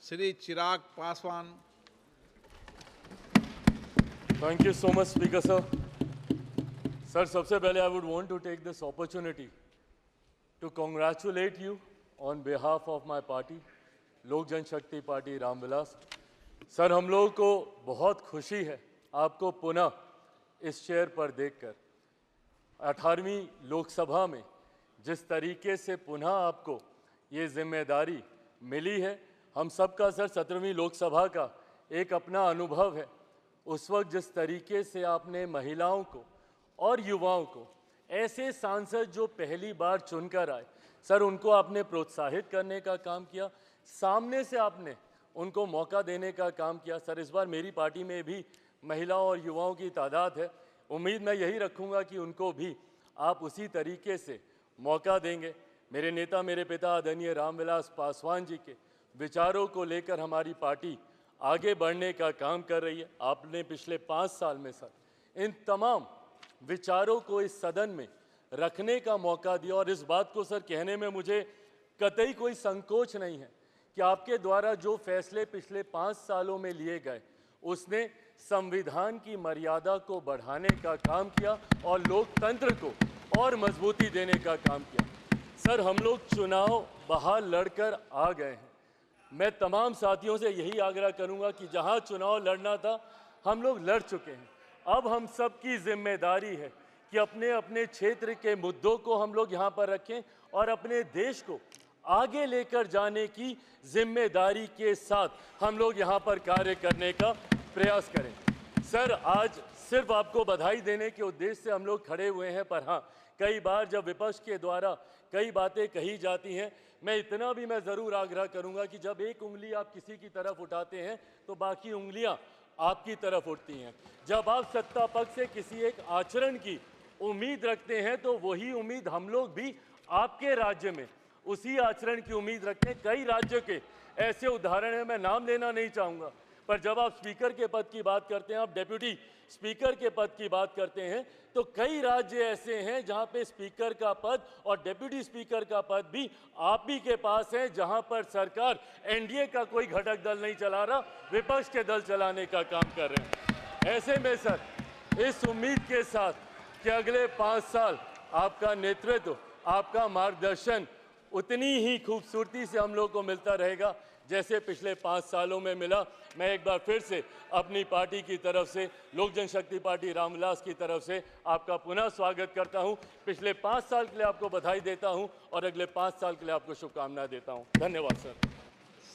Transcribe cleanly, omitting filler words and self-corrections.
Shri Chirag Paswan. Thank you so much, Speaker sir. Sir, सबसे पहले I would want to take this opportunity to congratulate you on behalf of my party, लोक जनशक्ति party Ramvilas. Sir, हम लोगों को बहुत खुशी है आपको पुनः इस चेयर पर देखकर. 18वीं लोकसभा में जिस तरीके से पुनः आपको ये जिम्मेदारी मिली है, हम सबका सर 17वीं लोकसभा का एक अपना अनुभव है. उस वक्त जिस तरीके से आपने महिलाओं को और युवाओं को, ऐसे सांसद जो पहली बार चुनकर आए, सर उनको आपने प्रोत्साहित करने का काम किया, सामने से आपने उनको मौका देने का काम किया. सर, इस बार मेरी पार्टी में भी महिलाओं और युवाओं की तादाद है. उम्मीद मैं यही रखूंगा कि उनको भी आप उसी तरीके से मौका देंगे. मेरे नेता, मेरे पिता आदरणीय रामविलास पासवान जी के विचारों को लेकर हमारी पार्टी आगे बढ़ने का काम कर रही है. आपने पिछले 5 साल में सर इन तमाम विचारों को इस सदन में रखने का मौका दिया और इस बात को सर कहने में मुझे कतई कोई संकोच नहीं है कि आपके द्वारा जो फैसले पिछले 5 सालों में लिए गए, उसने संविधान की मर्यादा को बढ़ाने का काम किया और लोकतंत्र को और मजबूती देने का काम किया. सर, हम लोग चुनाव बाहर लड़कर आ गए हैं. मैं तमाम साथियों से यही आग्रह करूंगा कि जहां चुनाव लड़ना था, हम लोग लड़ चुके हैं. अब हम सब की जिम्मेदारी है कि अपने अपने क्षेत्र के मुद्दों को हम लोग यहाँ पर रखें और अपने देश को आगे लेकर जाने की जिम्मेदारी के साथ हम लोग यहाँ पर कार्य करने का प्रयास करें. सर, आज सिर्फ आपको बधाई देने के उद्देश्य से हम लोग खड़े हुए हैं, पर हाँ, कई बार जब विपक्ष के द्वारा कई बातें कही जाती हैं, मैं इतना भी मैं ज़रूर आग्रह करूंगा कि जब एक उंगली आप किसी की तरफ उठाते हैं तो बाकी उंगलियां आपकी तरफ उठती हैं. जब आप सत्ता पक्ष से किसी एक आचरण की उम्मीद रखते हैं तो वही उम्मीद हम लोग भी आपके राज्य में उसी आचरण की उम्मीद रखते हैं. कई राज्यों के ऐसे उदाहरण हैं, मैं नाम लेना नहीं चाहूँगा, पर जब आप स्पीकर के पद की बात करते हैं, आप डेप्यूटी स्पीकर के पद की बात करते हैं, तो कई राज्य ऐसे हैं जहां पे स्पीकर का पद और डेप्यूटी स्पीकर का पद भी आप ही के पास है, जहां पर सरकार एनडीए का कोई घटक दल नहीं चला रहा, विपक्ष के दल चलाने का काम कर रहे हैं. ऐसे में सर, इस उम्मीद के साथ कि अगले 5 साल आपका नेतृत्व, आपका मार्गदर्शन उतनी ही खूबसूरती से हम लोग को मिलता रहेगा जैसे पिछले 5 सालों में मिला. मैं एक बार फिर से अपनी पार्टी की तरफ से, लोक जनशक्ति पार्टी रामविलास की तरफ से आपका पुनः स्वागत करता हूं. पिछले 5 साल के लिए आपको बधाई देता हूं और अगले 5 साल के लिए आपको शुभकामनाएं देता हूं. धन्यवाद सर.